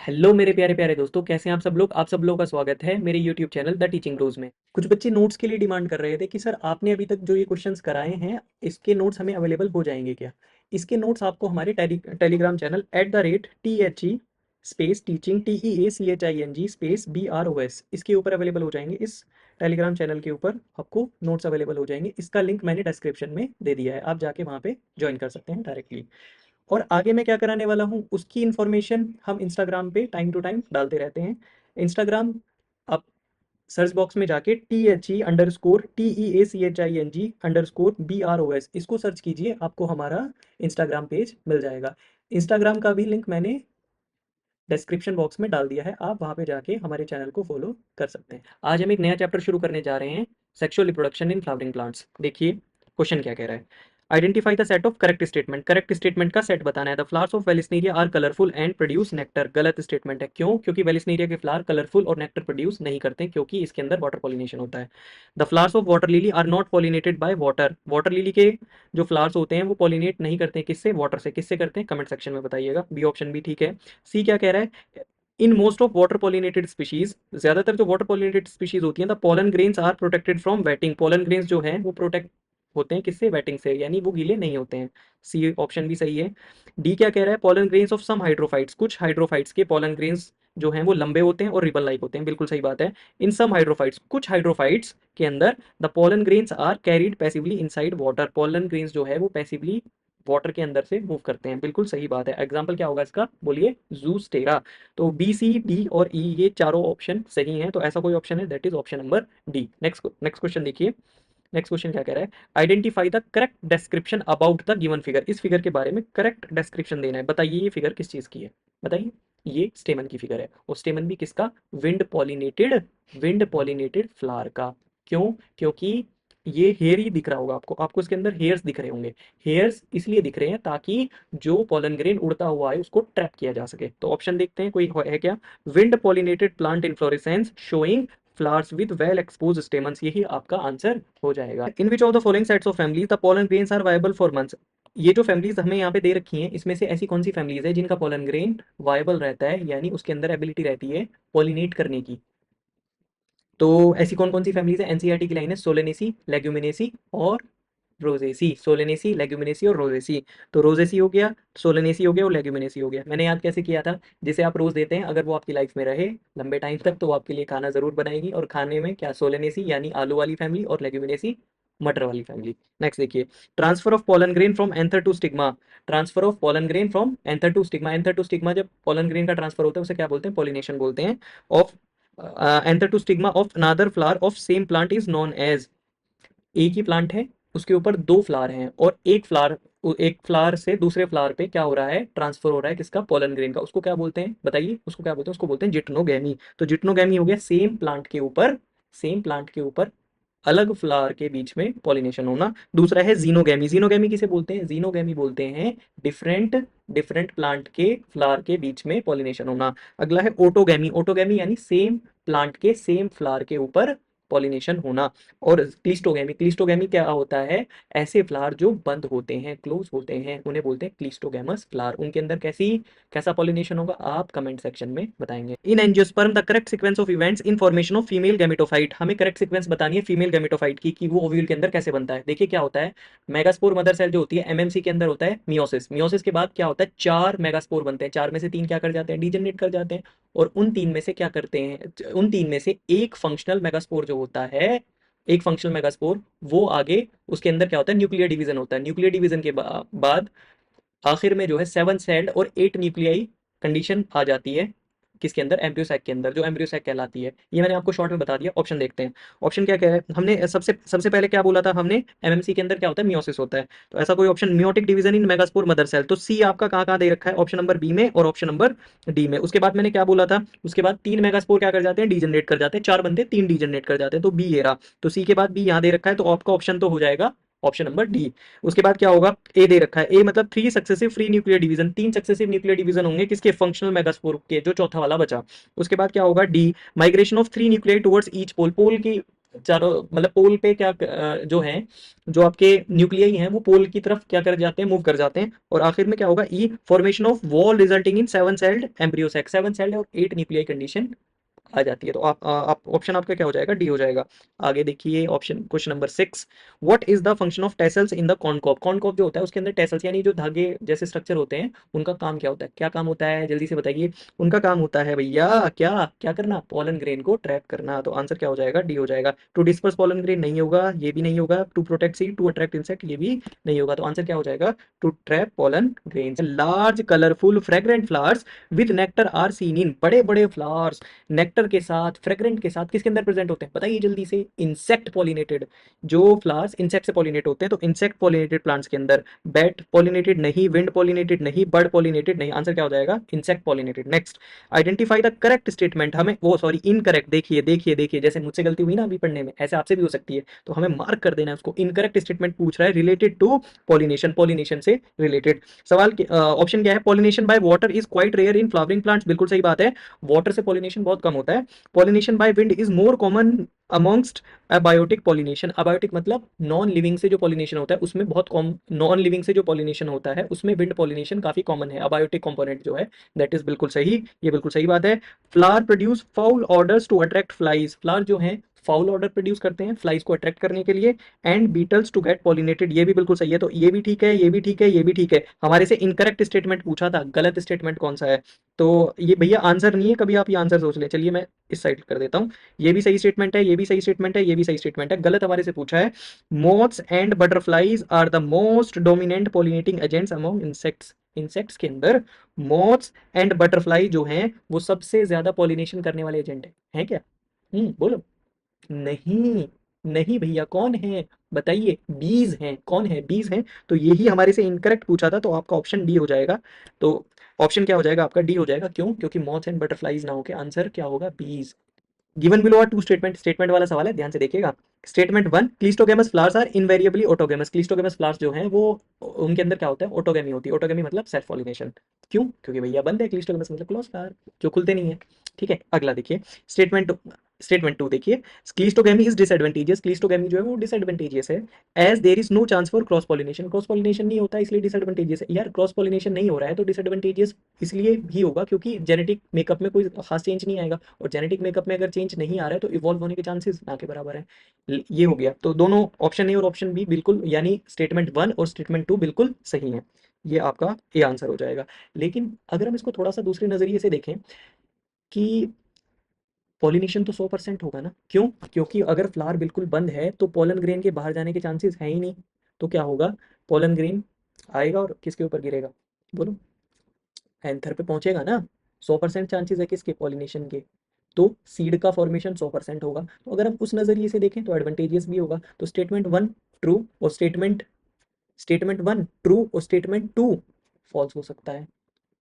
Hello मेरे प्यारे प्यारे दोस्तों, कैसे हैं आप सब लोग। आप सब लोगों का स्वागत है मेरे YouTube channel the teaching bros में। कुछ बच्चे नोट्स के लिए डिमांड कर रहे थे कि सर आपने अभी तक जो ये क्वेश्चंस कराए हैं इसके नोट्स हमें अवेलेबल हो जाएंगे क्या। इसके नोट्स आपको हमारे Telegram channel @THE space teaching TEACHING space BROS इसके ऊपर अवेलेबल हो जाएंगे। इस टेलीग्राम चैनल के ऊपर आपको नोट्स अवेलेबल हो जाएंगे। इसका लिंक मैंने डिस्क्रिप्शन में दे दिया है, आप जाके वहाँ पे ज्वाइन कर सकते हैं डायरेक्टली। और आगे मैं क्या कराने वाला हूँ उसकी इन्फॉर्मेशन हम इंस्टाग्राम पे टाइम टू टाइम डालते रहते हैं। इंस्टाग्राम, आप सर्च बॉक्स में जाके THE_TEACHING_BROS इसको सर्च कीजिए, आपको हमारा इंस्टाग्राम पेज मिल जाएगा। इंस्टाग्राम का भी लिंक मैंने डिस्क्रिप्शन बॉक्स में डाल दिया है, आप वहाँ पे जाके हमारे चैनल को फॉलो कर सकते हैं। आज हम एक नया चैप्टर शुरू करने जा रहे हैं, sexual reproduction in flowering plants. देखिए क्वेश्चन क्या कह रहा है। Identify the set of correct statement. Correct statement का सेट बताना है। The flowers of vallisneria are colourful and produce nectar. गलत स्टेटमेंट है। क्यों? क्योंकि वेलिस्नेरिया के फ्लावर कलरफुल और नेक्टर प्रोड्यूस नहीं करते, क्योंकि इसके अंदर वाटर पॉलिनेशन होता है। The flowers of water lily are not pollinated by water. Water lily के जो फ्लावर्स होते हैं वो पॉलिनेट नहीं करते हैं। किससे? वाटर से। किससे करते हैं? कमेंट सेक्शन में बताइएगा। बी ऑप्शन भी ठीक है। सी क्या कह रहा है। In most of water pollinated species, ज्यादातर जो वाटर पॉलिनेटेड स्पीशीज होती हैं, the pollen grains are protected from wetting. Pollen grains जो हैं वो प्रोटेक्ट होते हैं किससे? वेटिंग से, यानी वो गीले नहीं होते हैं। सी ऑप्शन भी सही है। डी क्या कह रहा है। Pollen grains of some hydrophytes, कुछ हाइड्रोफाइट्स के पोलन ग्रेन्स जो हैं वो लंबे होते हैं और रिबन लाइक होते हैं। बिल्कुल सही बात है। इन सम हाइड्रोफाइट्स, कुछ हाइड्रोफाइट्स के अंदर the pollen grains are carried passively inside water. Pollen grains जो है वो पैसिवली वाटर के अंदर से मूव करते हैं। बिल्कुल सही बात है। एग्जाम्पल क्या होगा इसका? बोलिए। जूस्टेरा। तो बी सी डी और ई ये चारों ऑप्शन सही हैं, तो ऐसा कोई ऑप्शन है, that is option number D. Next next question देखिए। नेक्स्ट क्वेश्चन क्या कह रहा है। Identify the correct description about the given figure. इस फिगर के बारे में करेक्ट डिस्क्रिप्शन देना है। बताइए ये फिगर किस चीज की है। बताइए। ये स्टेमन की फिगर है, और स्टेमन भी किसका? विंड पॉलिनेटेड फ्लावर का। क्यों? क्योंकि ये हेयर ही दिख रहा होगा आपको, आपको इसके अंदर हेयर्स दिख रहे होंगे। हेयर्स इसलिए दिख रहे हैं ताकि जो पॉलन ग्रेन उड़ता हुआ है उसको ट्रैप किया जा सके। तो ऑप्शन देखते हैं कोई है क्या। Wind pollinated plant inflorescence showing flowers with well exposed stamens, यही आपका आंसर हो जाएगा। In which of the following sets of families the pollen grains are viable for months. ये जो फैमिलीज हमें यहाँ पे दे रखी हैं, इसमें से ऐसी कौन सी फैमिलीज है जिनका पोलन ग्रेन वायबल रहता है, यानी उसके अंदर एबिलिटी रहती है पॉलिनेट करने की। तो ऐसी कौन कौन सी फैमिलीज है? एनसीईआरटी की लाइन है सोलेनेसी, लेग्यूमिनेसी और रोजेसी। सोलेनेसी, लेग्यूमिनेसी और रोजेसी। तो रोजेसी हो गया, सोलेनेसी हो गया और लेग्यूमिनेसी हो गया। मैंने याद कैसे किया था? जिसे आप रोज देते हैं, अगर वो आपकी लाइफ में रहे लंबे टाइम तक तो वो आपके लिए खाना जरूर बनाएगी। और खाने में क्या? सोलेनेसी यानी आलू वाली फैमिली, और लेग्यूमिनेसी मटर वाली फैमिली। नेक्स्ट देखिए। Transfer of pollen grain from anther to stigma. Transfer of pollen grain from anther to stigma. Anther to stigma, जब पोलन ग्रेन का ट्रांसफर होता है उसे क्या बोलते हैं? पॉलिनेशन बोलते हैं। Of anther to stigma of another flower of same plant is known as. एक ही प्लांट है, उसके ऊपर दो फ्लावर हैं, और एक फ्लावर से दूसरे फ्लावर पे क्या हो रहा है? ट्रांसफर हो रहा है किसका? पोलन ग्रेन का। उसको क्या बोलते हैं? बताइए, उसको क्या बोलते हैं? उसको बोलते हैं जिटनोगैमी। तो जिटनोगैमी हो गया सेम प्लांट के ऊपर अलग फ्लावर के बीच में पॉलिनेशन होना। दूसरा है जीनोगैमी। जीनोगैमी किसे बोलते हैं? जीनोगैमी बोलते हैं डिफरेंट डिफरेंट प्लांट के फ्लावर के बीच में पॉलिनेशन होना। अगला है ओटोगैमी। ओटोगैमी यानी सेम प्लांट के सेम फ्लावर के ऊपर पॉलिनेशन होना। और क्लिस्टोगैमी, क्लिस्टोगैमी क्या होता है? ऐसे फ्लावर जो बंद होते हैं, क्लोज होते हैं, उन्हें बोलते हैं क्लिस्टोगैमस फ्लावर। उनके अंदर कैसा पॉलिनेशन होगा, आप कमेंट सेक्शन में बताएंगे। इन angiosperm the correct sequence of events in formation of female gametophyte. हमें करेक्ट सीक्वेंस बतानी है फीमेल गैमेटोफाइट की, कि वो ओव्यूल के अंदर कैसे बनता है। देखिए क्या होता है। मेगास्पोर मदर सेल जो होती है, एमएमसी के अंदर होता है मियोसिस। मियोसिस के बाद क्या होता है? चार मेगास्पोर बनते हैं। चार में से तीन क्या कर जाते हैं? डीजनरेट कर जाते हैं। और उन तीन में से क्या करते हैं? उन तीन में से एक फंक्शनल मेगास्पोर जो होता है, एक फंक्शनल मेगास्पोर, वो आगे उसके अंदर क्या होता है? न्यूक्लियर डिवीजन होता है। न्यूक्लियर डिवीजन के बाद आखिर में जो है 7 सेल्ड और 8 न्यूक्लियाई कंडीशन आ जाती है। किसके अंदर? एम्ब्रियोसैक के अंदर, जो एम्ब्रियोसैक कहलाती है। ये मैंने आपको शॉर्ट में बता दिया। ऑप्शन देखते हैं। ऑप्शन क्या क्या है। हमने सबसे सबसे पहले क्या बोला था हमने? एमएमसी के अंदर क्या होता है? मियोसिस होता है। तो ऐसा कोई option, meiotic division in megaspore mother cell, तो सी आपका कहाँ कहाँ दे रखा है? ऑप्शन नंबर बी में और ऑप्शन नंबर डी में। उसके बाद मैंने क्या बोला था? उसके बाद 3 मेगास्पोर क्या कर जाते हैं? डीजनरेट कर जाते हैं। 4 बनते हैं, 3 डीजनरेट कर जाते हैं। तो बी ये रहा। तो सी के बाद बी यहाँ दे रखा है, तो आपका ऑप्शन तो हो जाएगा ऑप्शन नंबर डी। उसके बाद क्या होगा? ए दे रखा है। ए मतलब 3 successive free nuclear division. 3 successive nuclear division होंगे किसके? फंक्शनल मेगास्पोर के, जो चौथा वाला बचा। उसके बाद क्या होगा? D, migration of 3 nuclei towards each pole. Pole की चारों मतलब पोल पे क्या जो है, जो आपके न्यूक्लियाई हैं वो पोल की तरफ क्या कर जाते हैं, मूव कर जाते हैं। और आखिर में क्या होगा, E formation of wall resulting in 7 celled embryo sac. 7 celled और 8 न्यूक्लियाई कंडीशन आ जाती है। तो आप ऑप्शन आपका क्या हो जाएगा, डी हो जाएगा। आगे देखिए option question number 6, what is the function of tassels in the corncob. Corncob जो होता है उसके अंदर टेसल्स यानी जो धागे जैसे स्ट्रक्चर होते हैं, उनका काम क्या होता है, क्या काम होता है, जल्दी से बताइए। उनका काम होता है भैया क्या क्या करना, पॉलन ग्रेन को ट्रैप करना। तो आंसर क्या हो जाएगा, डी हो जाएगा। टू डिस्पर्स पॉलन ग्रेन नहीं होगा, ये भी नहीं होगा। To protect seed, to attract insect, ये भी नहीं होगा। तो आंसर क्या हो जाएगा, to trap pollen grain. Large colourful fragrant flowers with nectar are seen in. बड़े बड़े फ्लावर्स नेक्टर के साथ, फ्रेग्रेंट के साथ किसके अंदर प्रेजेंट होते हैं, बताइए जल्दी से। इंसेक्ट पॉलिनेटेड, जो फ्लावर्स इंसेक्ट से पॉलिनेट होते हैं, तो इंसेक्ट पॉलिनेटेड प्लांट्स के अंदर। बैट पॉलिनेटेड नहीं, विंड पॉलिनेटेड नहीं, बर्ड पॉलिनेटेड नहीं। आंसर क्या हो जाएगा, insect pollinated. Next, identify the correct statement. हमें वो सॉरी इनकरेक्ट, देखिए देखिए देखिए, जैसे मुझसे गलती हुई ना अभी पढ़ने में, ऐसे आपसे भी हो सकती है, तो हमें मार्क कर देना है उसको। इनकरेक्ट स्टेटमेंट पूछ रहा है रिलेटेड टू पॉलिनेशन, पॉलिनेशन से रिलेटेड सवाल। ऑप्शन क्या है, pollination by water is quite rare in flowering plants, बिल्कुल सही बात है, वाटर से पॉलिनेशन बहुत कम होता है। Pollination by wind is more common amongst abiotic pollination. Abiotic मतलब नॉन लिविंग से जो पॉलिनेशन होता है उसमें बहुत कॉम, नॉन लिविंग से जो पॉलिनेशन होता है उसमें विंड पॉलिनेशन काफी कॉमन है। अबायोटिक कंपोनेंट जो है, दैट इज बिल्कुल सही, ये बिल्कुल सही बात है। Flower produce foul odours to attract flies. Flower जो है फाउल ऑर्डर प्रोड्यूस करते हैं फ्लाइज को अट्रैक्ट करने के लिए। And beetles to get pollinated, ये भी बिल्कुल सही है। तो ये भी ठीक है, ये भी ठीक है, ये भी ठीक है। हमारे से इनकरेक्ट स्टेटमेंट पूछा था, गलत स्टेटमेंट कौन सा है, तो ये भैया आंसर नहीं है, कभी आप ये आंसर सोच लें। चलिए मैं इस साइड कर देता हूँ। ये भी सही स्टेटमेंट है, ये भी सही स्टेटमेंट है, ये भी सही स्टेटमेंट है। गलत हमारे से पूछा है, moths and butterflies are the most dominant pollinating agents among insects. Insects के अंदर मोथ्स एंड बटरफ्लाई जो हैं वो सबसे ज्यादा पॉलिनेशन करने वाले एजेंट है क्या? बोलो। नहीं, नहीं भैया, कौन है बताइए, बीज हैं। कौन है, बीज हैं। तो यही हमारे से इनकरेक्ट पूछा था, तो आपका ऑप्शन डी हो जाएगा। तो ऑप्शन क्या हो जाएगा आपका, डी हो जाएगा। क्यों, क्योंकि मॉथ्स एंड बटरफ्लाइज ना होके आंसर क्या होगा, बीज। Given below are two statement, statement वाला सवाल है, ध्यान से देखिएगा। Statement one, cleistogamous flowers are invariably autogamous. Cleistogamous flowers जो हैं वो, उनके अंदर क्या होता है, ऑटोगेमी होती है। ऑटोगेमी मतलब सेल्फ पॉलिनेशन। क्यों, क्योंकि भैया बंद है, क्लिस्टोगेमस मतलब क्लोज फ्लावर, जो खुलते नहीं है। ठीक है, अगला देखिए स्टेटमेंट, स्टेटमेंट टू देखिए, क्लिस्टोगेमी इज डिसएडवांटेजियस। क्लिस्टोगेमी जो है वो डिसएडवांटेजियस है, as there is no chance for cross pollination. Cross pollination नहीं होता इसलिए डिसएडवांटेजियस है। यार क्रॉस पॉलिनेशन नहीं हो रहा है तो डिसएडवांटेजियस इसलिए भी होगा क्योंकि जेनेटिक मेकअप में कोई खास चेंज नहीं आएगा, और जेनेटिक मेकअप में अगर चेंज नहीं आ रहा है तो इवॉल्व होने के चांसेस ना के बराबर है। ये हो गया, तो दोनों ऑप्शन ए और ऑप्शन बी बिल्कुल, यानी स्टेटमेंट वन और स्टेटमेंट टू बिल्कुल सही है। ये आपका ए आंसर हो जाएगा। लेकिन अगर हम इसको थोड़ा सा दूसरे नजरिए से देखें कि पॉलिनेशन तो 100% होगा ना, क्यों, क्योंकि अगर फ्लावर बिल्कुल बंद है तो पोलन ग्रेन के बाहर जाने के चांसेस है ही नहीं। तो क्या होगा, पोलन ग्रेन आएगा और किसके ऊपर गिरेगा, बोलो, एंथर पे पहुंचेगा ना। 100% चांसेस है किसके, पॉलिनेशन के। तो सीड का फॉर्मेशन 100% होगा। तो अगर हम उस नजरिए से देखें तो एडवांटेजियस भी होगा। तो स्टेटमेंट वन ट्रू और स्टेटमेंट, स्टेटमेंट वन ट्रू और स्टेटमेंट टू फॉल्स हो सकता है।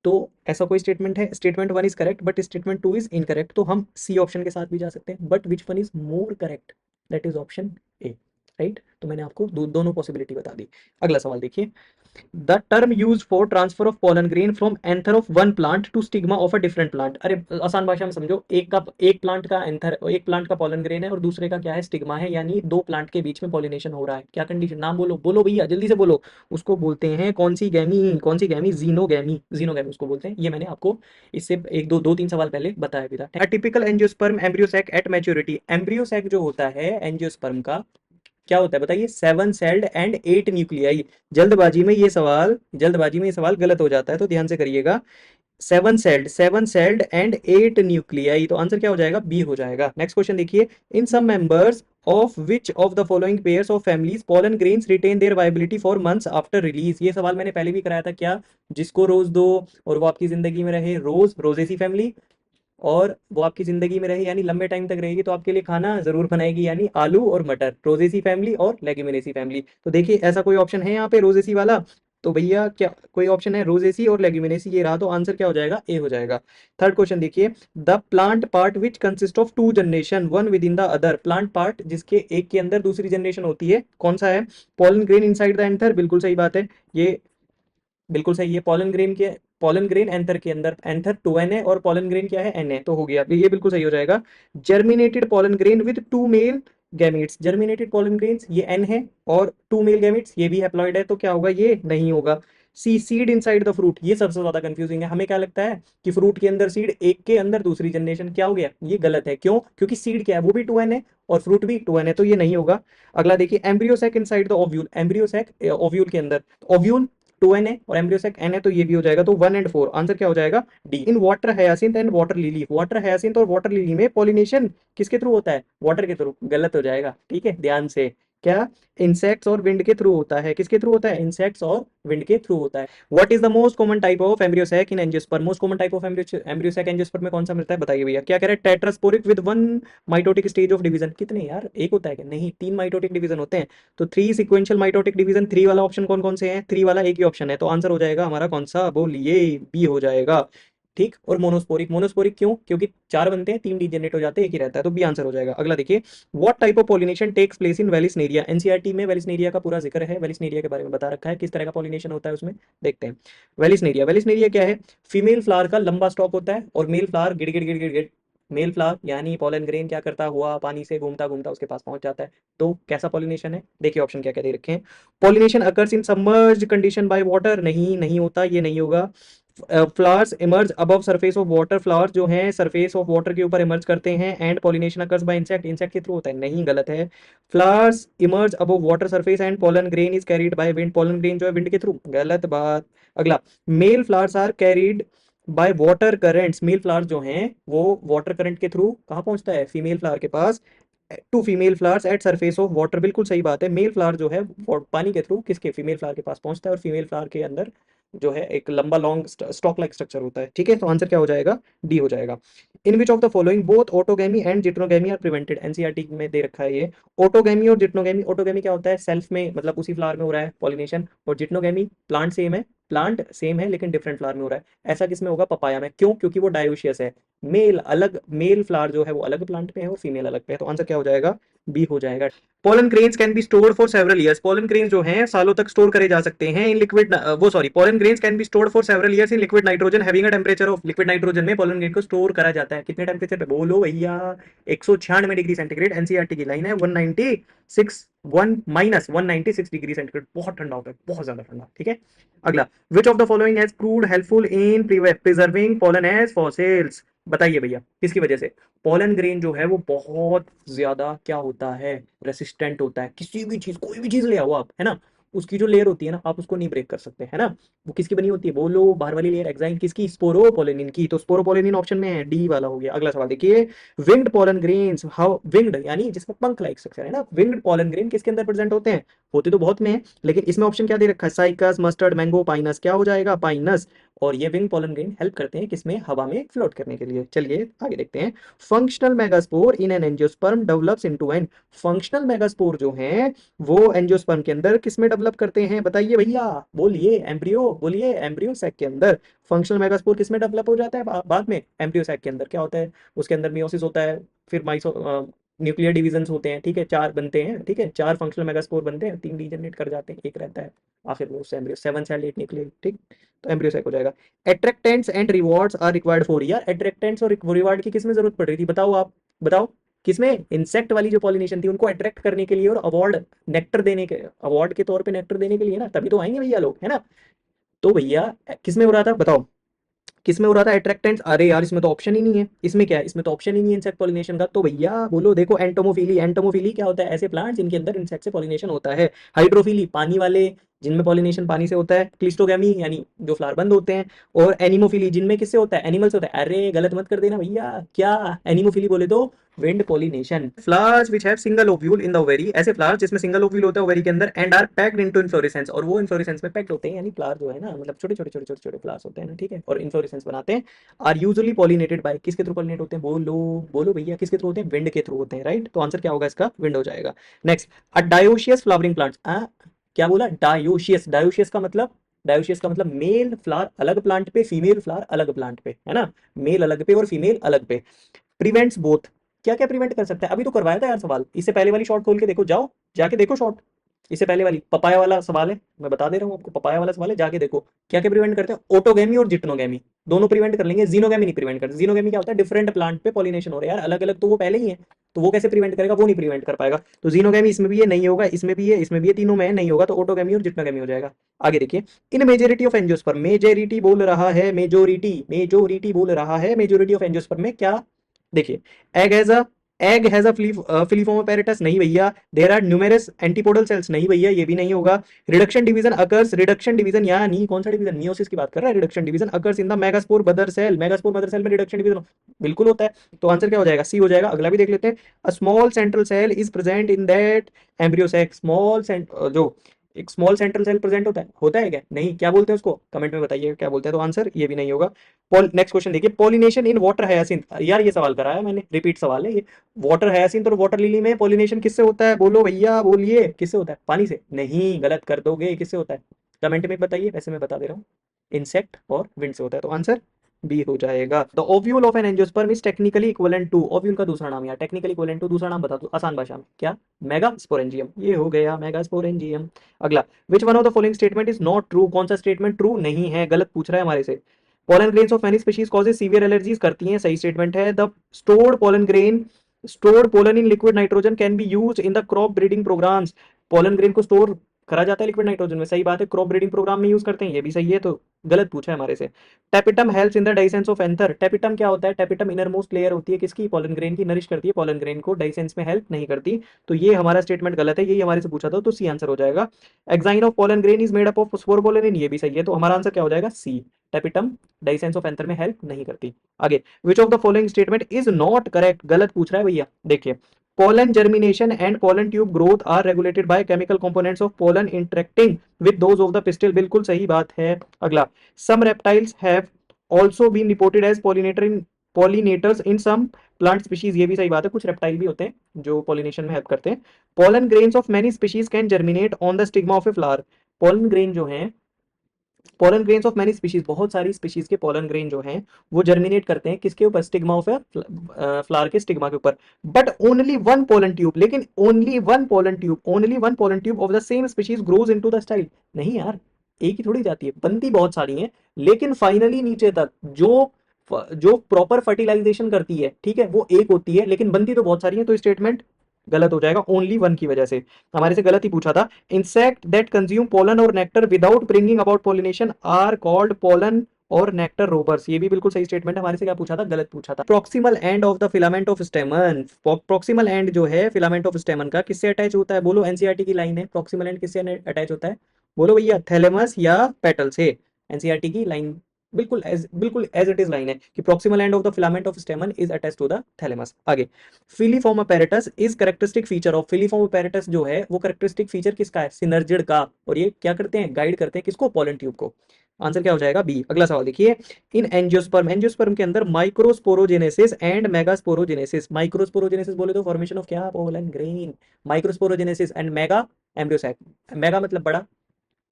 तो ऐसा कोई स्टेटमेंट है, statement one is correct but statement two is incorrect, तो हम सी ऑप्शन के साथ भी जा सकते हैं। But which one is more correct, that is option A. Right, तो मैंने आपको दोनों पॉसिबिलिटी बता दी। अगला सवाल देखिए, the term use for transfer of pollen grain from anther of one plant to stigma of a different plant. अरे आसान भाषा में समझो, एक प्लांट का एंथर, एक प्लांट का पोलन ग्रेन है और दूसरे का क्या है, स्टिग्मा है, यानी दो प्लांट के बीच में पॉलिनेशन हो रहा है। क्या कंडीशन, नाम बोलो, बोलो भैया जल्दी से बोलो। उसको बोलते हैं कौन सी गैमी, कौन सी गैमी, जीनोगैमी, जीनोगैमी उसको बोलते हैं। ये मैंने आपको इससे एक दो दो तीन सवाल पहले बताया भी था। Typical angiosperm embryo sac at maturity. Embryo sac जो होता है एंजियोस्पर्म का, क्या होता है बताइए, 7 सेल्ड एंड 8 न्यूक्लियाई। जल्दबाजी में ये सवाल, जल्दबाजी में ये सवाल गलत हो जाता है, तो ध्यान से करिएगा। 7 सेल्ड एंड 8 न्यूक्लियाई, तो आंसर क्या हो जाएगा, बी हो जाएगा। नेक्स्ट क्वेश्चन देखिए, in some members of which of the following pairs of families pollen grains retain their viability for months after release. ये सवाल मैंने पहले भी कराया था, क्या, जिसको रोज दो और वो आपकी जिंदगी में रहे, रोज, रोजेसी फैमिली, और वो आपकी जिंदगी में रहे यानी लंबे टाइम तक रहेगी तो आपके लिए खाना जरूर बनाएगी, यानी आलू और मटर, रोजेसी फैमिली और लेग्यूमिनेसी फैमिली। तो देखिए ऐसा कोई ऑप्शन है यहाँ पे रोजेसी वाला, तो भैया क्या कोई ऑप्शन है रोजेसी और लेग्यूमिनेसी, ये रहा, तो आंसर क्या हो जाएगा, ए हो जाएगा। थर्ड क्वेश्चन देखिए, the plant part which consist of two generation one within the other. Plant part जिसके एक के अंदर दूसरी जनरेशन होती है, कौन सा है, pollen grain inside the anther, बिल्कुल सही बात है, ये बिल्कुल सही है। पोलन ग्रेन के, पोलन ग्रेन एंथर के अंदर, एंथर 2n और पोलन ग्रेन क्या है, n है, तो हो गया, ये बिल्कुल सही हो जाएगा। Germinated pollen grain with two male gametes, germinated pollen grains ये एन है, और टू मेल गैमीट्स ये भी हैप्लॉइड है, तो क्या होगा, ये नहीं होगा। सी सीड इनसाइड द फ्रूट, ये सबसे ज्यादा कंफ्यूजिंग है। हमें क्या लगता है कि फ्रूट के अंदर सीड, एक के अंदर दूसरी जनरेशन, क्या हो गया, ये गलत है। क्यों? क्योंकि सीड क्या है, वो भी 2n है और फ्रूट भी 2n है, तो ये नहीं होगा। अगला देखिए, embryo sac inside the ovule, embryo sac ovule के अंदर, ओव्यूल 2n है और एम्ब्रियो सैक n है, तो ये भी हो जाएगा। तो 1 और 4 आंसर क्या हो जाएगा, D. In water hyacinth and water lily, water hyacinth और वाटर लिली में पॉलिनेशन किसके थ्रू होता है, वाटर के थ्रू, गलत हो जाएगा, ठीक है, ध्यान से। क्या? इंसेक्ट्स और विंड के थ्रू होता है, किसके थ्रू होता है, इंसेक्ट्स और विंड के थ्रू होता है। What is the most common type of embryo sac in angiosperm, most common type of embryo sac angiosperm में कौन सा मिलता है, बताइए भैया। क्या कह रहे हैं, tetrasporic with one mitotic stage of division, कितने यार, एक होता है क्या, नहीं, 3 माइटोटिक डिवीजन होते हैं। तो 3 सीक्वेंशियल माइटोटिक डिवीजन, 3 वाला ऑप्शन कौन कौन से हैं, 3 वाला एक ही ऑप्शन है, तो आंसर हो जाएगा हमारा कौन सा, बोलिए, बी हो जाएगा। ठीक, और मोनोस्पोरिक, मोनोस्पोरिक क्यों, क्योंकि 4 बनते हैं, 3 डीजेनरेट हो जाते हैं, एक ही रहता है, तो बी आंसर हो जाएगा। अगला देखिए, what type of pollination takes place in vallisneria, NCERT में वेलिसनेरिया का पूरा जिक्र है, वेलिसनेरिया के बारे में बता रखा है, किस तरह का पॉलिनेशन होता है उसमें, देखते हैं। वेलिसनेरिया, वेलिसनेरिया क्या है, फीमेल फ्लावर का लंबा स्टॉक होता है और मेल फ्लावर गिड़ गिड़ गिड़ गिड़ गिड़, मेल फ्लावर यानी पॉलन ग्रेन क्या करता हुआ पानी से घूमता घूमता उसके पास पहुंच जाता है। तो कैसा पॉलिनेशन है, देखिए ऑप्शन क्या क्या दे रखे हैं। Pollination occurs in submerged condition by water, नहीं, नहीं होता, ये नहीं होगा। Flowers emerge above surface of water, flowers जो हैं सरफेस ऑफ वाटर के ऊपर इमर्ज करते हैं। And pollination occurs by insect, insect के थ्रू होता है, नहीं, गलत है। Flowers emerge above water surface and pollen grain is carried by wind, pollen grain जो है विंड के थ्रू, गलत बात। अगला, male flowers are carried by water currents, male flowers जो हैं वो वाटर करंट के थ्रू कहाँ पहुंचता है, फीमेल फ्लावर के पास, two female flowers at surface of water, बिल्कुल सही बात है। मेल फ्लावर जो है पानी के थ्रू किसके, फीमेल फ्लावर के पास पहुंचता है, और फीमेल फ्लावर के अंदर जो है एक लंबा लॉन्ग स्टॉक लाइक स्ट्रक्चर होता है, ठीक है, तो आंसर क्या हो जाएगा, डी हो जाएगा। In which of the following both autogamy and geitonogamy are prevented, NCERT में दे रखा है ये। ऑटोगेमी और जिट्नोगेमी, ऑटोगेमी क्या होता है, सेल्फ में मतलब उसी फ्लावर में हो रहा है पॉलिनेशन, और जिट्नोगेमी प्लांट सेम है, प्लांट सेम है लेकिन डिफरेंट फ्लावर में हो रहा है। ऐसा किस में होगा, पपाया में, क्यों, क्योंकि वो डायोशियस है, मेल अलग, मेल फ्लावर जो है वो अलग प्लांट पे है और फीमेल अलग पे है, तो आंसर क्या हो जाएगा, बी हो जाएगा। Pollen grains can be stored for several years, pollen grains जो हैं सालों तक स्टोर करे जा सकते हैं इन लिक्विड, वो sorry, pollen grains can be stored for several years in liquid nitrogen having a temperature of, liquid nitrogen में पोलन ग्रेन को स्टोर करा जाता है कितने टेंपरेचर पे, बोलो भैया, 196 डिग्री सेंटीग्रेड, एनसीईआरटी की लाइन है, 196 1 माइनस 196 डिग्री सेंटीग्रेड, बहुत ठंडा होता है, बहुत ज्यादा ठंडा, ठीक है। अगला, which of the following has proved helpful in preserving pollen as fossils, बताइए भैया किसकी वजह से, पोलन ग्रेन जो है वो बहुत ज्यादा क्या होता है, रेसिस्टेंट होता है, किसी भी चीज, कोई भी चीज ले आओ आप, है ना, उसकी जो लेयर होती है ना, आप उसको नहीं ब्रेक कर सकते, है ना। वो किसकी बनी होती है, बोलो, बाहर वाली लेयर एग्जाइन किसकी, स्पोरोपोलिनिन की, तो स्पोरोपोलिनिन ऑप्शन में है, डी वाला हो गया। अगला सवाल देखिए, winged pollen grains, how winged यानी जिसमें पंख लाइक स्ट्रक्चर है ना, विंग्ड पोलन ग्रेन किसके अंदर प्रेजेंट होते हैं, होते तो बहुत में है, लेकिन इसमें ऑप्शन क्या दे रखा है, साइकस, मस्टर्ड, मैंगो, पाइनस, क्या हो जाएगा, पाइनस। और ये विंग पोलन ग्रेन हेल्प करते हैं किसमें, हवा में फ्लोट करने के लिए। चलिए आगे देखते हैं, functional megaspore in an angiosperm develops into an, functional megaspore जो हैं वो एंजियोस्पर्म के अंदर किसमें डेवलप करते हैं, बताइए भैया, बोलिए, एम्ब्रियो, बोलिए, एम्ब्रियो सैक के अंदर। फंक्शनल मेगास्पोर किसमें डेवलप हो जाता है बाद में, एम्ब्रियो सैक के अंदर। क्या होता है, उसके अंदर मियोसिस होता है, फिर माइसो न्यूक्लियर डिवीजन होते हैं, ठीक है, 4 बनते हैं, ठीक है, 4 फंक्शनल मेगास्पोर बनते हैं, 3 डीजनरेट कर जाते हैं, एक रहता है आखिर में उससे एम्ब्रियो, 7 सेल 8 न्यूक्लियर, ठीक, तो एम्ब्रियो सैक हो जाएगा। Attractants and rewards are required for, यार एट्रैक्टेंट्स और रिवॉर्ड की किसमें जरूरत पड़ रही थी, बताओ आप, बताओ, किसमें, इंसेक्ट वाली जो पॉलिनेशन थी उनको अट्रैक्ट करने के लिए और अवार्ड, नेक्टर देने के, अवार्ड के तौर पे नेक्टर देने के लिए ना, तभी तो आएंगे भैया लोग, है ना। तो भैया किसमें हो रहा था, बताओ किसमें हो रहा था अट्रैक्टेंट्स, अरे यार इसमें तो ऑप्शन ही नहीं है, इसमें क्या है, इसमें तो ऑप्शन ही नहीं है इंसेक्ट पॉलिनेशन का, तो भैया बोलो, देखो, एंटोमोफिली, एंटोमोफिली क्या होता है, ऐसे प्लांट जिनके अंदर इंसेक्ट से पॉलिनेशन होता है। हाइड्रोफिली, पानी वाले जिनमें पॉलिनेशन पानी से होता है। क्लिस्टोगैमी यानी जो फ्लावर बंद होते हैं। और एनिमोफिली जिनमें किससे होता है, एनिमल से होता है, अरे गलत मत कर देना भैया, क्या एनिमोफिली बोले तो wind pollination. Flowers which have single ovule in the ovary, ऐसे फ्लावर्स जिसमें सिंगल ओव्यूल होता है ओवेरी के अंदर, and are packed into inflorescence, और वो इन्फ्लोरेसेंस में पैक्ड होते हैं, यानी फ्लावर जो है ना, मतलब छोटे छोटे छोटे छोटे छोटे फ्लावर्स होते हैं ना, ठीक है, और इन्फ्लोरेसेंस बनाते हैं। आर यूजुअली पॉलिनेटेड बाय, किसके थ्रू पॉलिनेट होते हैं, बोलो, बोलो भैया किसके थ्रू होते हैं, विंड के थ्रू होते हैं, राइट, तो आंसर क्या होगा इसका, विंड हो जाएगा। नेक्स्ट, अ डायोशियस फ्लावरिंग प्लांट्स, क्या बोला, डायोशियस, डायोशियस का मतलब, डायोशियस का मतलब मेल फ्लावर अलग प्लांट पे, फीमेल फ्लावर अलग प्लांट पे, है ना, मेल अलग पे और फीमेल अलग पे। प्रिवेंट्स बोथ, क्या क्या प्रिवेंट कर सकता है, अभी तो करवाया था यार सवाल, इससे पहले वाली शॉर्ट खोल के देखो, जाओ जाके देखो शॉर्ट, इससे पहले वाली पपाया वाला सवाल है, मैं बता दे रहा हूँ आपको, पपाया वाला सवाल है, जाके देखो क्या क्या प्रिवेंट करते हैं, ऑटोगेमी और जिटनोगेमी दोनों प्रिवेंट कर लेंगे, जीनोगेमी नहीं प्रिवेंट करते। जीनोगेमी क्या होता है, डिफरेंट प्लांट पे पॉलिनेशन हो रहा है यार, अलग अलग तो वो पहले ही है, तो वो कैसे प्रिवेंट करेगा, वो नहीं प्रिवेंट कर पाएगा। तो जीनोगेमी इसमें भी है, नहीं होगा, इसमें भी है, इसमें भी है, तीनों में नहीं होगा, तो ऑटोगेमी और जिटनोगेमी हो जाएगा। आगे देखिए, in majority of angiosperm, majority बोल रहा है, मेजोरिटी मेजोरिटी बोल रहा है, मेजोरिटी ऑफ एंजियोस्पर्म में क्या, देखिए, egg has a egg has a filiform apparatus, नहीं भैया। There are numerous antipodal cells, नहीं भैया, ये भी नहीं होगा। Reduction division occurs, reduction division यानी कौन सा डिवीजन, मियोसिस की बात कर रहा है, reduction division occurs in the megaspore mother cell, megaspore mother cell में रिडक्शन डिवीजन बिल्कुल होता है। तो आंसर क्या हो जाएगा, सी हो जाएगा। अगला भी देख लेते हैं, a small central cell is present in that embryo sac, जो एक स्मॉल सेंट्रल सेल प्रेजेंट होता है क्या, नहीं, क्या बोलते हैं उसको, कमेंट में बताइए क्या बोलते हैं। तो आंसर ये भी नहीं होगा। नेक्स्ट क्वेश्चन देखिए, पॉलिनेशन इन वाटर हायासिंथ, यार ये सवाल कराया मैंने, रिपीट सवाल है ये। वाटर हायासिंथ और वाटर लिली में पॉलिनेशन किससे होता है, बोलो भैया, बोलिए किससे होता है, पानी से, नहीं, गलत कर दोगे, किससे होता है, कमेंट में बताइए, वैसे मैं बता दे रहा हूँ, इंसेक्ट और विंड से होता है। तो आंसर बी हो जाएगा। The ovule of an angiosperm is technically equivalent to, ovule का दूसरा नाम, यार टेक्निकली इक्विवेलेंट टू दूसरा नाम बता दो आसान भाषा में, क्या, मेगास्पोरेंजियम, ये हो गया मेगास्पोरेंजियम। अगला, विच one of the following statement is not true, कौन सा स्टेटमेंट ट्रू नहीं है, गलत पूछ रहा है हमारे से। Pollen grains of many species causes severe allergies, करती हैं, सही स्टेटमेंट है। The stored pollen in liquid nitrogen can be use in the crop breeding programs, pollen grain को स्टोर करा जाता है लिक्विड नाइट्रोजन में, सही बात है, क्रॉप ब्रीडिंग प्रोग्राम में यूज करते हैं, ये भी सही है। तो गलत पूछा है हमारे से। Tapetum helps in the dehiscence of anther, tapetum क्या होता है, टेपिटम इनर मोस्ट लेयर होती है किसकी, पोलन ग्रेन की, नरिश करती है पोलन ग्रेन को, डाइसेंस में हेल्प नहीं करती। तो ये हमारा स्टेटमेंट गलत है, यही हमारे से पूछा था, तो सी आंसर हो जाएगा। Exine of pollen grain is made up of sporopollenin, ये भी सही है, तो हमारा आंसर क्या हो जाएगा, सी, टेपिटम डाइसेंस ऑफ एंथर में हेल्प नहीं करती। आगे, विच of the following statement is not correct, गलत पूछ रहा है भैया, देखिए, pollen germination and pollen tube growth are regulated by chemical components of pollen interacting with those of the pistil, बिल्कुल सही बात है। अगला, some reptiles have also been reported as pollinators in some plant species, ये भी सही बात है, कुछ रेप्टाइल भी होते हैं जो पॉलिनेशन में हेल्प करते हैं। pollen grains of many species can germinate on the stigma of a flower, pollen grain जो है, pollen grains of many species, बहुत सारी स्पीशीज के पोलन ग्रेन जो हैं वो जर्मिनेट करते हैं किसके ऊपर, स्टिग्मा ऑफ फ्लावर के स्टिग्मा के ऊपर, but only one pollen tube, लेकिन only one pollen tube, only one pollen tube of the same species grows into the style, नहीं यार, एक ही थोड़ी जाती है, बनती बहुत सारी हैं, लेकिन फाइनली नीचे तक जो प्रॉपर फर्टिलाइजेशन करती है, ठीक है, वो एक होती है, लेकिन बनती तो बहुत सारी है, तो स्टेटमेंट गलत हो जाएगा, ओनली वन की वजह से। हमारे से गलत ही पूछा था। इंसेक्ट दैट कंज्यूम पोलन और nectar without bringing about pollination are called pollen और नेक्टर रोबर्स, ये भी बिल्कुल सही स्टेटमेंट है, हमारे से क्या पूछा था, गलत पूछा था। Proximal end of the filament of स्टेमन, proximal and जो है फिलामेंट ऑफ स्टेमन का किससे अटैच होता है, बोलो, एनसीईआरटी की लाइन है, प्रॉक्सिमल एंड किससे अटैच होता है, बोलो भैया, थैलेमस या पेटल से, एनसीईआरटी की लाइन बिल्कुल एज इट इज लाइन है कि proximal end of the filament of stamen is attached to the thalamus. आगे, filiform apparatus is characteristic feature of, filiform apparatus जो है वो कैरेक्टरिस्टिक फीचर किसका है, सिनर्जिड का, और ये क्या करते हैं, गाइड करते हैं किसको, पोलन ट्यूब को। आंसर क्या हो जाएगा, बी। अगला सवाल देखिए, इन एंजियोस्पर्म, एंजियोस्पर्म के अंदर माइक्रोस्पोरोजेनेसिस एंड मेगास्पोरोजेनेसिस, माइक्रोस्पोरोजेनेसिस बोले तो फॉर्मेशन ऑफ क्या, pollen grain, microsporogenesis and mega embryo sac, mega मतलब बड़ा,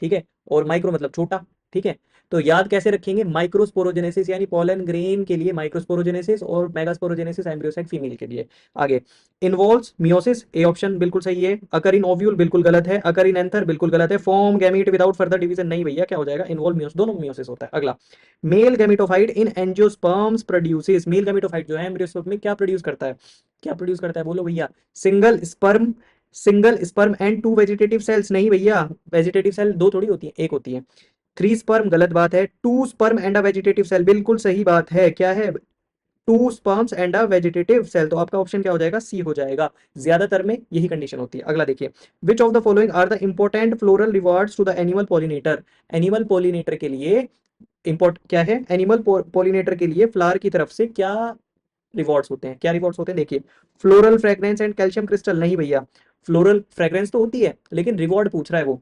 ठीक है, और माइक्रो मतलब छोटा, ठीक है, तो याद कैसे रखेंगे, माइक्रोस्पोरोजेनेसिस यानी पोलन ग्रेन के लिए माइक्रोस्पोरोजेनेसिस और मेगास्पोरोजेनेसिस एम्ब्रियोसैक फीमेल के लिए। आगे, इन्वॉल्व्स मियोसिस, ए ऑप्शन बिल्कुल सही है, अकर इन ओव्यूल बिल्कुल गलत है, अकर इन एंथर बिल्कुल गलत है, form gamete without further division, नहीं भैया, क्या हो जाएगा, इन्वॉल्व मियोसिस, दोनों मियोसिस होता है। अगला, male gametophyte in angiosperms produces, male gametophyte जो है एम्ब्रियोस्पर्म में क्या प्रोड्यूस करता है, क्या प्रोड्यूस करता है, बोलो भैया, single sperm and two vegetative cells, नहीं भैया, वेजिटेटिव सेल दो थोड़ी होती है, एक होती है। थ्री स्पर्म, गलत बात है। Two sperm and a vegetative cell, बिल्कुल सही बात है, क्या है, two sperms and a vegetative cell, तो आपका ऑप्शन क्या हो जाएगा, सी हो जाएगा, ज्यादातर में यही कंडीशन होती है। अगला देखिए, which of the following are the important floral rewards to the animal pollinator, animal pollinator के लिए इंपॉर्ट क्या है, एनिमल पॉलिनेटर के लिए फ्लावर की तरफ से क्या रिवॉर्ड्स होते हैं, क्या रिवॉर्ड्स होते हैं, देखिए, floral fragrance and calcium crystal, नहीं भैया, फ्लोरल फ्रेग्रेंस तो होती है, लेकिन रिवॉर्ड पूछ रहा है वो।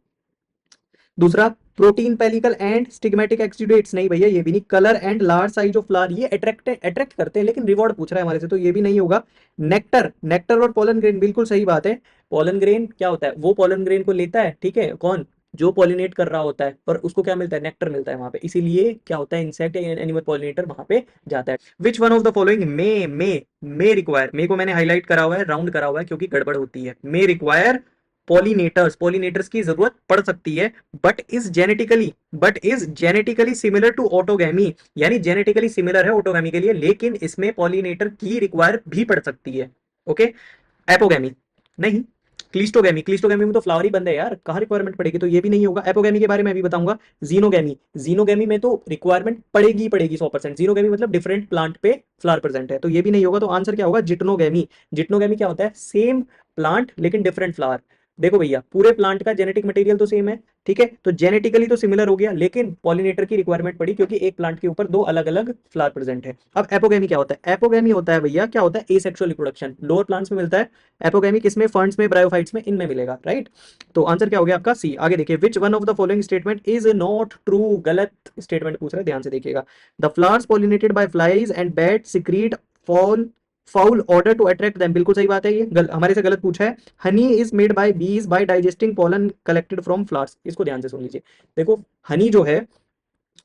दूसरा, protein pellicle and stigmatic exudates, नहीं भैया, ये भी नहीं। Colour and large size of flower, ये अट्रैक्ट करते हैं, लेकिन रिवॉर्ड पूछ रहा है हमारे से, तो ये भी नहीं होगा। नेक्टर, नेक्टर और पोलन ग्रेन, बिल्कुल सही बात है। पोलन ग्रेन क्या होता है, वो पोलन ग्रेन को लेता है, ठीक है, कौन, जो पॉलिनेट कर रहा होता है, पर उसको क्या मिलता है, नेक्टर मिलता है वहां पे, इसीलिए क्या होता है, इंसेक्ट या एनिमल पॉलिनेटर वहां पे जाता है। Which one of the following may require, may को मैंने हाईलाइट करा हुआ है, राउंड करा हुआ है, क्योंकि गड़बड़ होती है, मे रिक्वायर पॉलिनेटर्स की जरूरत पड़ सकती है, but is genetically similar to autogamy, यानी जेनेटिकली सिमिलर है ऑटोगैमी के लिए, लेकिन इसमें पॉलिनेटर की रिक्वायर भी पड़ सकती है। ओके, एपोगैमी नहीं, क्लिस्टोगैमी में तो फ्लावर ही बंद है यार, कहाँ रिक्वायरमेंट पड़ेगी, तो ये भी नहीं होगा। एपोगैमी के बारे में भी बताऊंगा। जीनोगैमी में तो रिक्वायरमेंट पड़ेगी ही पड़ेगी 100%। जीनोगैमी मतलब डिफरेंट प्लांट पे फ्लावर प्रेजेंट है, तो ये भी नहीं होगा। तो आंसर क्या होगा, जिटनोगैमी क्या होता है, सेम प्लांट लेकिन डिफरेंट फ्लावर। देखो भैया, पूरे प्लांट का जेनेटिक मटेरियल तो सेम है, ठीक है, तो जेनेटिकली तो सिमिलर हो गया, लेकिन पॉलिनेटर की रिक्वायरमेंट पड़ी क्योंकि एक प्लांट के ऊपर दो अलग अलग फ्लावर प्रेजेंट है। अब एपोगैमी क्या होता है, एपोगैमी होता है भैया, क्या होता है, एसेक्सुअल रिप्रोडक्शन। लोअर प्लांट्स में मिलता है एपोगैमी, किसमें, फर्न्स में, ब्रायोफाइट्स में, इनमें मिलेगा, राइट। तो आंसर क्या हो गया आपका सी। आगे देखिए, which one of the following statement is not true, गलत स्टेटमेंट पूछ रहा है, ध्यान से देखिएगा। The flowers pollinated by flies and bat secrete fall foul odour to attract them, बिल्कुल सही बात है, ये हमारे से गलत पूछा है। Honey is made by bees by digesting pollen collected from flowers, इसको ध्यान से सुन लीजिए। देखो, हनी जो है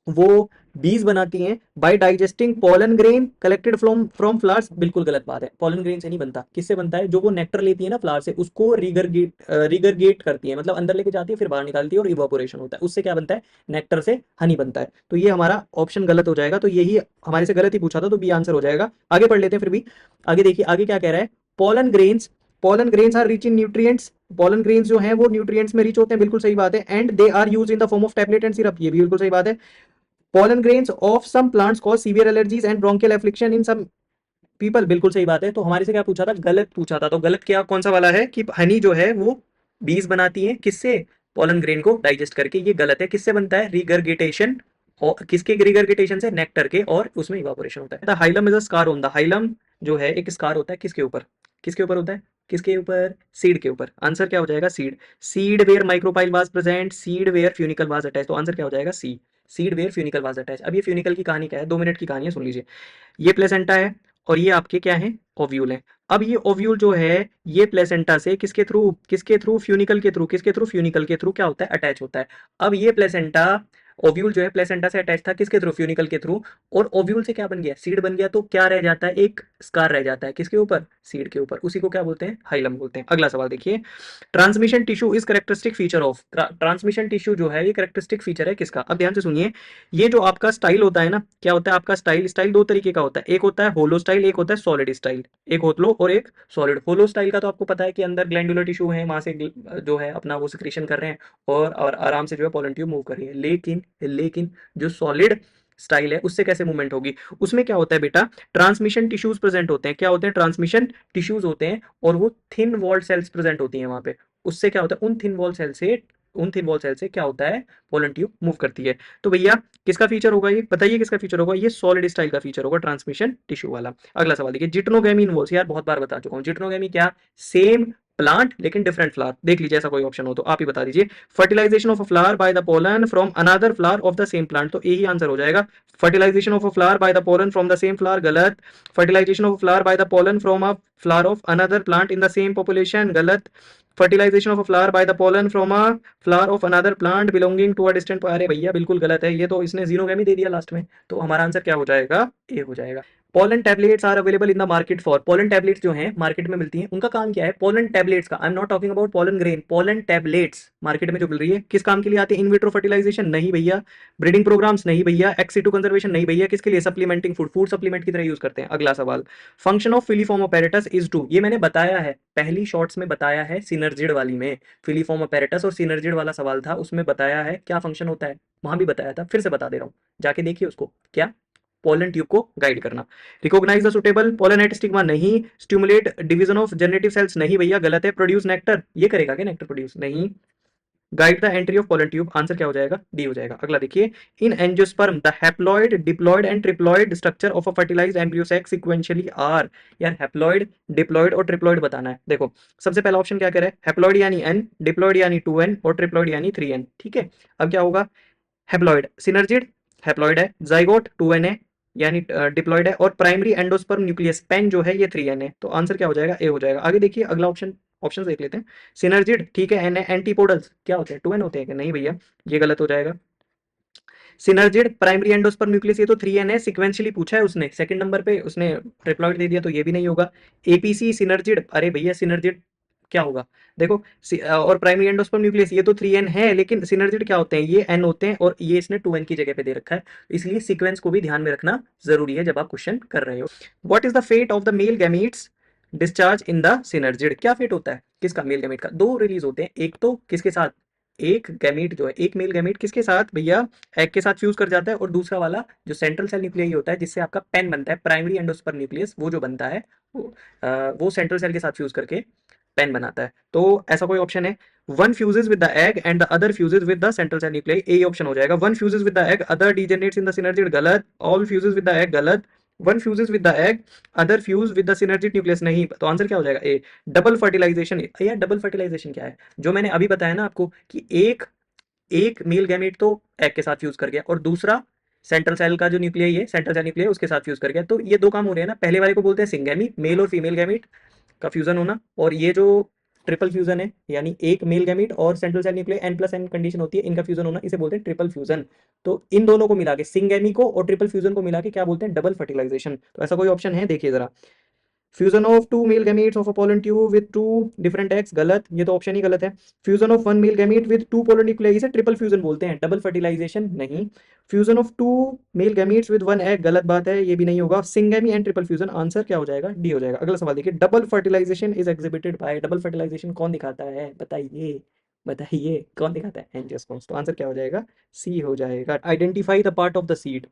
वो बीज बनाती हैं by digesting pollen grain collected from from flowers, बिल्कुल गलत बात है। पॉलन ग्रेन से नहीं बनता, किससे बनता है, जो वो नेक्टर लेती है ना फ्लावर से, उसको रिगरगेट करती है, मतलब अंदर लेके जाती है फिर बाहर निकालती है और इवापोरेशन होता है, उससे क्या बनता है, नेक्टर से हनी बनता है। तो ये हमारा ऑप्शन गलत हो जाएगा, तो यही हमारे से गलत ही पूछा था, तो बी आंसर हो जाएगा। आगे पढ़ लेते हैं फिर भी। आगे देखिए, आगे क्या कह रहा है, pollen grains are rich in nutrients, pollen grains जो हैं वो न्यूट्रिएंट्स में रिच होते हैं, बिल्कुल सही बात है। And they are use in the form of tablet and syrup, ये भी बिल्कुल सही बात है। pollen grains of some plants cause severe allergies and bronchial affliction in some people, बिल्कुल सही बात है। तो हमारे से क्या पूछा था, गलत पूछा था, तो गलत क्या कौन सा वाला है कि हनी जो है वो बीज बनाती है, किससे, पोलन ग्रेन को डाइजेस्ट करके, ये गलत है। किससे बनता है, रिगरगिटेशन, और किसके रिगरगिटेशन से, नेक्टर के, और उसमें इवापोरेशन होता है। Hilum is a scar on the, hilum जो है एक स्कार होता है, किसके ऊपर, किसके ऊपर होता है, किसके ऊपर, सीड के ऊपर। आंसर क्या हो जाएगा, seed. Seed where micropyle was present, seed where funicle was attach, तो आंसर क्या हो जाएगा, C. Seed where funicle was attach. अब ये फ्यूनिकल की कहानी क्या है, 2 मिनट की कहानी है, सुन लीजिए। ये प्लेसेंटा है और ये आपके क्या है, ओव्यूल है। अब ये ओव्यूल जो है ये प्लेसेंटा से किसके थ्रू फ्यूनिकल के थ्रू क्या होता है, अटैच होता है। अब ये प्लेसेंटा, ओव्यूल जो है प्लेसेंटा से अटैच था, किसके थ्रू, फ्यूनिकल के थ्रू, और ओव्यूल से क्या बन गया, सीड बन गया, तो क्या रह जाता है, एक स्कार रह जाता है, किसके ऊपर, सीड के ऊपर, उसी को क्या बोलते हैं, हाइलम बोलते हैं। अगला सवाल देखिए, transmission tissue is characteristic feature of, transmission tissue जो है ये करेक्टरिस्टिक फीचर है किसका। अब ध्यान से सुनिए, ये जो आपका स्टाइल होता है ना, क्या होता है आपका स्टाइल, स्टाइल दो तरीके का होता है, एक होता है होलो स्टाइल, एक होता है सॉलिड स्टाइल, एक होलो और एक सॉलिड। होलो स्टाइल का तो आपको पता है कि अंदर ग्लैंडुलर टिश्यू है, वहां से जो है अपना वो सिक्रीशन कर रहे हैं और आराम से जो है पोलन ट्यूब मूव कर रही है। लेकिन जो सॉलिड स्टाइल है उससे कैसे मूवमेंट होगी, उसमें क्या होता है बेटा, ट्रांसमिशन टिश्यूज प्रेजेंट होते हैं। क्या होते हैं, ट्रांसमिशन टिश्यूज होते हैं, और वो थिन वॉल्ड सेल्स प्रेजेंट होती हैं वहां पे। उससे क्या होता है, उन थिन वॉल सेल से क्या होता है, पोलन ट्यूब मूव करती है। तो भैया किसका फीचर होगा, ये बताइए किसका फीचर होगा, ये सॉलिड स्टाइल का फीचर होगा, ट्रांसमिशन टिश्यू वाला। अगला सवाल देखिए, जिटनोगैमी इन्वॉल्व्स, यार बहुत बार बता चुका हूं, जिटनोगैमी क्या, सेम प्लांट लेकिन डिफरेंट फ्लावर। देख लीजिए ऐसा कोई ऑप्शन हो तो आप ही बता दीजिए। Fertilisation of a flower by the pollen from another flower of the same plant, तो यही आंसर हो जाएगा। Fertilisation of a flower by the pollen from the same flower, गलत। Fertilisation of flower by the pollen from a flower of another plant in the same population, गलत। Fertilisation of a flower by the pollen from a flower of another plant belonging to a distant, अरे भैया बिल्कुल गलत है, ये तो इसने xenogamy दे दिया लास्ट में, तो हमारा आंसर क्या हो जाएगा, ए हो जाएगा। Pollen tablets are available in the market for, pollen tablets जो हैं मार्केट में मिलती हैं, उनका काम क्या है, पोलन टैबलेट्स का, I am not talking about pollen grain, pollen tablets market में जो मिल रही है किस काम के लिए आती है, इन विट्रो फर्टिलाइजेशन नहीं भैया, ब्रीडिंग प्रोग्राम्स नहीं भैया, एक्स सिटू कंजर्वेशन नहीं भैया, किसके लिए, सप्लीमेंटिंग फूड सप्लीमेंट की तरह यूज करते हैं। अगला सवाल, function of filiform apparatus is to, ये मैंने बताया है पहली शॉर्ट्स में, बताया है सिनर्जिड वाली में, फिलीफॉर्म अपैरेटस और सिनर्जिड वाला सवाल था उसमें बताया है क्या फंक्शन होता है, वहां भी बताया था, फिर से बता दे रहा हूं, जाके देखिए उसको, क्या, पोलन ट्यूब को गाइड करना। Recognise the suitable pollinate stigma नहीं, stimulate division of generative cells नहीं भैया गलत है, प्रोड्यूस नेक्टर, ये करेगा क्या, नेक्टर प्रोड्यूस नहीं, guide the entry of pollen tube, answer क्या हो जाएगा, डी हो जाएगा। अगला देखिए, in angiosperm the haploid diploid and triploid structure of a fertilised embryo sacs sequentially are, यार हैप्लॉइड डिप्लॉइड और ट्रिप्लॉइड बताना है। देखो सबसे पहला ऑप्शन क्या कह रहा है, हैप्लॉइड यानी एन, डिप्लॉइड यानी 2n और ट्रिप्लॉइड यानी 3n, ठीक है। अब क्या होगा, हैप्लॉइड सिनर्जिड हैप्लॉइड है, जाइगोट 2n है यानी डिप्लॉइड है, और प्राइमरी एंडोस्पर्म न्यूक्लियस पेन जो है ये 3n है, तो आंसर क्या हो जाएगा, ए हो जाएगा। आगे देखिए अगला ऑप्शन देख लेते हैं। सिनर्जिड ठीक है, एन है, एंटीपोडल्स क्या होते हैं, 2n होते हैं कि नहीं भैया, ये गलत हो जाएगा। सिनर्जिड प्राइमरी एंडोस्पर्म न्यूक्लियस ये तो 3n है, सिक्वेंशियली पूछा है उसने, सेकंड नंबर पे उसने ट्रिप्लॉइड दे दिया, तो ये भी नहीं होगा। एपीसी सिनर्जिड, अरे भैया सिनर्जिड क्या होगा? देखो और प्राइमरी एंडोस्पर्म न्यूक्लियस ये तो 3n है, लेकिन सिनर्जिड क्या होते हैं? ये n होते हैं और ये इसने 2n की जगह पे दे रखा है, इसलिए सीक्वेंस को भी ध्यान में रखना जरूरी है जब आप क्वेश्चन कर रहे हो। What is the fate of the male gametes discharge in the synergid? क्या फेट होता है किसका? मेल गैमीट का। दो रिलीज होते हैं, एक तो किसके साथ? एक गैमीट जो है, एक मेल गैमीट किसके साथ भैया? एग के साथ फ्यूज कर जाता है, और दूसरा वाला जो सेंट्रल सेल न्यूक्लियस होता है जिससे आपका पेन बनता है, प्राइमरी एंडोस्पर्म न्यूक्लियस, वो जो बनता है वो सेंट्रल सेल के साथ फ्यूज करके पेन बनाता है। तो ऐसा कोई ऑप्शन है? One fuses with the egg and the other fuses with the central cell nucleus, A option हो जाएगा। One fuses with the egg, other degenerates in the synergid, गलत। All fuses with the egg, गलत। One fuses with the egg, other fuse with the synergid nucleus, नहीं। तो answer क्या हो जाएगा? A. Double fertilisation. यार डबल फर्टिलाइजेशन क्या है? जो मैंने अभी बताया ना आपको कि एक एक मेल गैमेट तो एग के साथ फ्यूज कर गया, और दूसरा सेंट्रल सेल का जो न्यूक्लियस है, सेंट्रल सेल न्यूक्लियस उसके साथ फ्यूज कर गया। तो ये दो काम हो रहे हैं ना। पहले वाले को बोलते हैं सिंगेमी, मेल और फीमेल गैमेट का फ्यूजन होना, और ये जो ट्रिपल फ्यूजन है, यानी एक मेल गैमेट और central cell nucleus n+n condition होती है, इनका फ्यूजन होना, इसे बोलते हैं ट्रिपल फ्यूजन। तो इन दोनों को मिला के, सिंगेमी को और ट्रिपल फ्यूजन को मिला के क्या बोलते हैं? Double fertilization. तो ऐसा कोई ऑप्शन है? देखिए जरा। Fusion of two male gametes of a pollen tube with two different eggs, गलत, ये तो ऑप्शन ही गलत है। Fusion of one male gamete with two polar nuclei, इसे ट्रिपल फ्यूजन बोलते हैं, डबल फर्टिलाइजेशन नहीं। Fusion of two male gametes with one egg, गलत बात है, ये भी नहीं होगा। Syngamy and triple fusion, answer क्या हो जाएगा? डी हो जाएगा। अगला सवाल देखिए, double fertilization is exhibited by, double fertilization कौन दिखाता है? बताइए बताइए कौन दिखाता है? एंजियोस्पर्म्स। तो आंसर क्या हो जाएगा? सी हो जाएगा। Identify the part of the seed,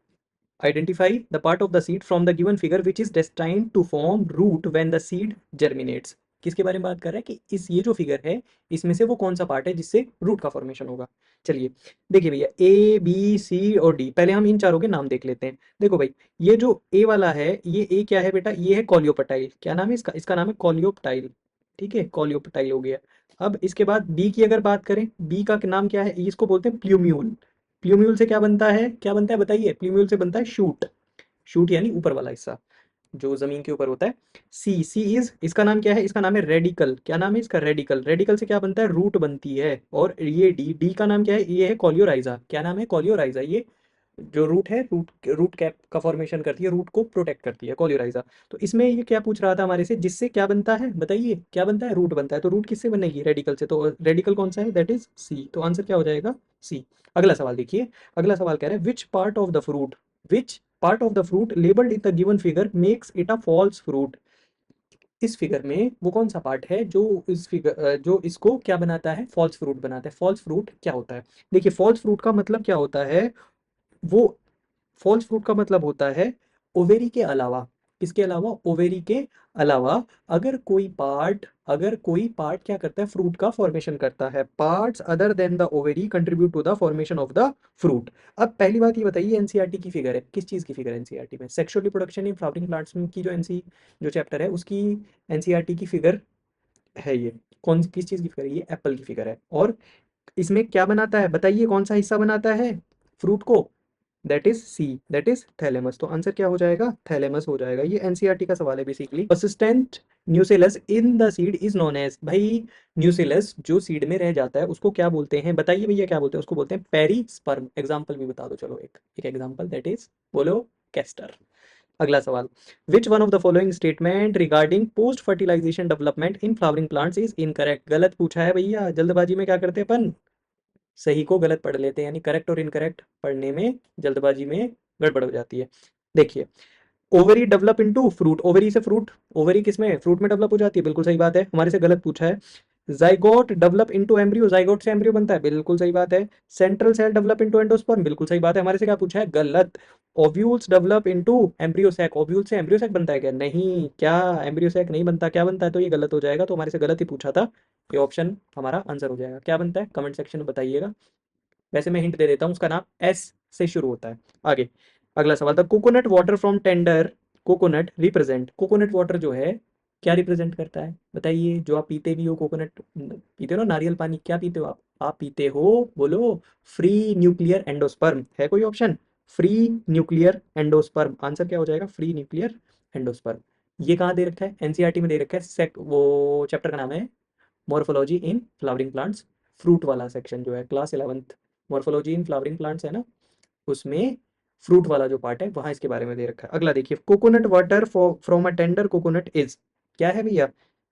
identify the part of the seed from the given figure which is destined to form root when the seed germinates। किसके बारे में बात कर रहा है कि इस ये जो फिगर है इसमें से वो कौन सा पार्ट है जिससे रूट का फॉर्मेशन होगा? चलिए देखिए भैया, ए बी सी और डी, पहले हम इन चारों के नाम देख लेते हैं। देखो भाई, ये जो ए वाला है, ये ए क्या है बेटा? ये है कॉलियोपटाइल। क्या नाम है इसका? इसका नाम है कॉलियोपटाइल। ठीक है, कॉलियोपटाइल हो गया। अब इसके बाद बी की अगर बात करें, बी का नाम क्या है? इसको बोलते हैं प्लूम्यूल। प्लूम्यूल से क्या बनता है? क्या बनता है बताइए? प्लूम्यूल से बनता है शूट। शूट यानी ऊपर वाला हिस्सा जो जमीन के ऊपर होता है। सी, सी इज, इसका नाम क्या है? इसका नाम है रेडिकल। क्या नाम है इसका? रेडिकल। रेडिकल से क्या बनता है? रूट बनती है। और ये डी, डी का नाम क्या है? ये है कॉलियोराइजा। क्या नाम है? कॉलियोराइजा। ये जो रूट है, रूट रूट कैप का फॉर्मेशन करती है, रूट को प्रोटेक्ट करती है, कॉलियोराइजा। तो इसमें ये क्या पूछ रहा था हमारे से? जिससे क्या बनता है बताइए? क्या बनता है? रूट बनता है। तो रूट किससे बनेगी? रेडिकल से। तो रेडिकल कौन सा है? That is C. तो आंसर क्या हो जाएगा? सी। अगला सवाल देखिए। अगला सवाल कह रहा है which part of the fruit, which part of the fruit labelled in the given figure makes it a false fruit. इस फिगर में वो कौन सा पार्ट है जो इस फिगर जो इसको क्या बनाता है? फॉल्स फ्रूट बनाता है। फॉल्स फ्रूट क्या होता है? देखिए, फॉल्स फ्रूट का मतलब क्या होता है? वो फॉल्स फ्रूट का मतलब होता है ओवेरी के अलावा, किसके अलावा? ओवेरी के अलावा अगर कोई पार्ट क्या करता है? फ्रूट का फॉर्मेशन करता है। Parts other than the ovary contribute to the formation of the fruit. अब पहली बात ये बताइए, एनसीईआरटी की फिगर है, किस चीज की फिगर है एनसीईआरटी में? Sexual reproduction in flowering plants की जो एनसी जो चैप्टर है उसकी एनसीईआरटी की फिगर है ये। कौन किस चीज की फिगर है? ये एप्पल की फिगर है। और इसमें क्या बनाता है बताइए? कौन सा हिस्सा बनाता है फ्रूट को? That is C, that is thalamus. तो आंसर क्या हो जाएगा? थैलेमस हो जाएगा। ये एनसीईआरटी का सवाल है basically. Persistent nucellus in the seed is known as, भाई न्यूसेलस जो सीड में रह जाता है उसको क्या बोलते हैं? बताइए भैया क्या बोलते हैं? उसको बोलते हैं पेरिस्पर्म। एग्जांपल भी बता दो चलो, एक एक एग्जांपल, दैट इज बोलो कैस्टर। अगला सवाल, which one of the following statement regarding post fertilization development in flowering plants is incorrect? गलत पूछा है भैया, जल्दबाजी में क्या करते हैं अपन? सही को गलत पढ़ लेते हैं, यानी करेक्ट और इनकरेक्ट पढ़ने में जल्दबाजी में गड़बड़ हो जाती है। देखिए, ovary develop into fruit, ovary से फ्रूट, ओवरी किसमें? फ्रूट में डेवलप हो जाती है, बिल्कुल सही बात है, हमारे से गलत पूछा है। Zygote develop into embryo, zygote से एम्ब्रियो बनता है, बिल्कुल सही बात है। Central cell develop into endosperm, बिल्कुल सही बात है, हमारे से क्या पूछा है? गलत। Ovules develop into embryo sac, ovule से एम्ब्रियो सैक बनता है क्या? नहीं, क्या एम्ब्रियो सैक नहीं बनता? क्या बनता है? तो ये गलत हो जाएगा, तो हमारे से गलत ही पूछा था। ये ऑप्शन हमारा आंसर हो जाएगा। क्या बनता है? कमेंट सेक्शन में बताइएगा। वैसे मैं हिंट दे देता हूँ, उसका नाम एस से शुरू होता है। आगे अगला सवाल था, coconut water from tender coconut represent, coconut water जो है क्या रिप्रेजेंट करता है बताइए? जो आप पीते भी हो, कोकोनट पीते हो ना, नारियल पानी, क्या पीते हो आप पीते हो, बोलो। फ्री न्यूक्लियर एंडोस्पर्म है कोई option? Free nuclear endosperm, answer क्या हो जाएगा? Free nuclear endosperm. ये कहाँ दे रखा है? एनसीईआरटी में दे रखा है। वो चैप्टर का नाम है मॉर्फोलॉजी इन फ्लावरिंग प्लांट्स, फ्रूट वाला सेक्शन जो है, क्लास 11th मॉर्फोलॉजी इन फ्लावरिंग प्लांट्स है ना, उसमें फ्रूट वाला जो पार्ट है वहां इसके बारे में दे रखा है। अगला देखिए, coconut water from a tender coconut is, क्या है भैया?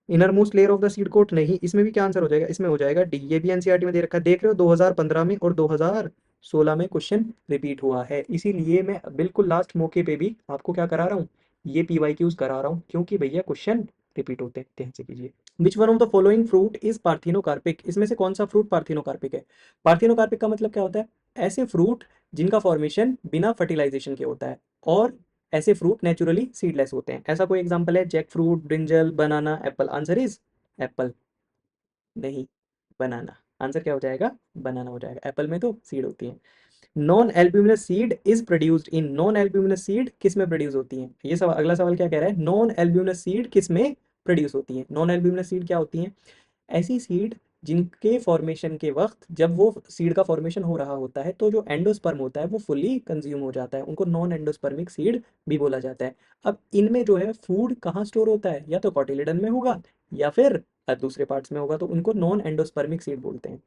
Innermost layer of the seed coat नहीं, इसमें भी क्या आंसर हो जाएगा, इसमें हो जाएगा डी। ये भी एनसीईआरटी में दे रखा है, देख रहे हो 2015 में और 2016 में क्वेश्चन रिपीट हुआ है, इसीलिए मैं बिल्कुल लास्ट मौके पे भी आपको क्या करा रहा हूँ, ये पीवाईक्यूज करा रहा हूँ, क्योंकि भैया क्वेश्चन रिपीट होते हैं, ध्यान से कीजिए। विच one of the following fruit is parthenocarpic, इसमें से कौन सा फ्रूट पार्थिनोकार्पिक है। पार्थिनोकार्पिक का मतलब क्या होता है, ऐसे फ्रूट जिनका फॉर्मेशन बिना फर्टिलाइजेशन के होता है, और ऐसे फ्रूट नेचुरली सीडलेस होते हैं। ऐसा कोई एग्जांपल है, jackfruit, brinjal, banana, apple. Answer is apple, नहीं बनाना। आंसर क्या हो जाएगा, बनाना हो जाएगा, एप्पल में तो सीड होती है। Non albuminous seed is produced in, non albuminous seed किस में प्रोड्यूस होती है, ये सवाल, अगला सवाल क्या कह रहा है, नॉन एल्ब्यूमिनस सीड किस में प्रोड्यूस होती है। नॉन एल्ब्यूमिनस सीड क्या होती है, ऐसी सीड जिनके फॉर्मेशन के वक्त, जब वो सीड का फॉर्मेशन हो रहा होता है, तो जो एंडोस्पर्म होता है वो फुल्ली कंज्यूम हो जाता है, उनको नॉन एंडोस्पर्मिक सीड भी बोला जाता है। अब इनमें जो है फूड कहाँ स्टोर होता है, या तो कॉटिलिडन में होगा या फिर दूसरे पार्ट्स में होगा, तो उनको नॉन एंडोस्पर्मिक सीड बोलते हैं।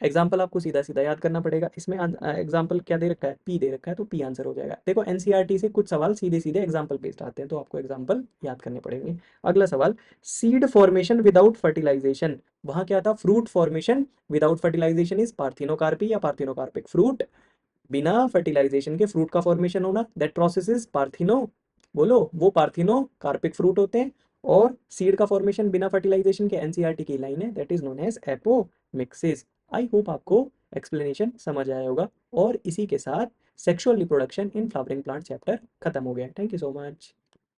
एग्जाम्पल आपको सीधा सीधा याद करना पड़ेगा, इसमें एग्जाम्पल क्या दे रखा है, पी दे रखा है, तो पी आंसर हो जाएगा। देखो एनसीईआरटी से कुछ सवाल सीधे सीधे एग्जाम्पल बेस्ड आते हैं, तो आपको एग्जाम्पल याद करने पड़ेंगे। अगला सवाल, सीड फॉर्मेशन विदाउट फर्टिलाइजेशन, वहां क्या था, fruit formation without fertilisation is parthenocarpy या पार्थिनोकार्पिक फ्रूट। बिना फर्टिलाइजेशन के फ्रूट का फॉर्मेशन होना, दैट प्रोसेस इज पार्थिनो, बोलो वो पार्थिनोकार्पिक फ्रूट होते हैं। और सीड का फॉर्मेशन बिना फर्टिलाइजेशन के, एनसीईआरटी की लाइन है, that is known as apomixis. I hope आपको एक्सप्लेनेशन समझ आया होगा, और इसी के साथ sexual reproduction in flowering plant chapter खत्म हो गया। Thank you so much.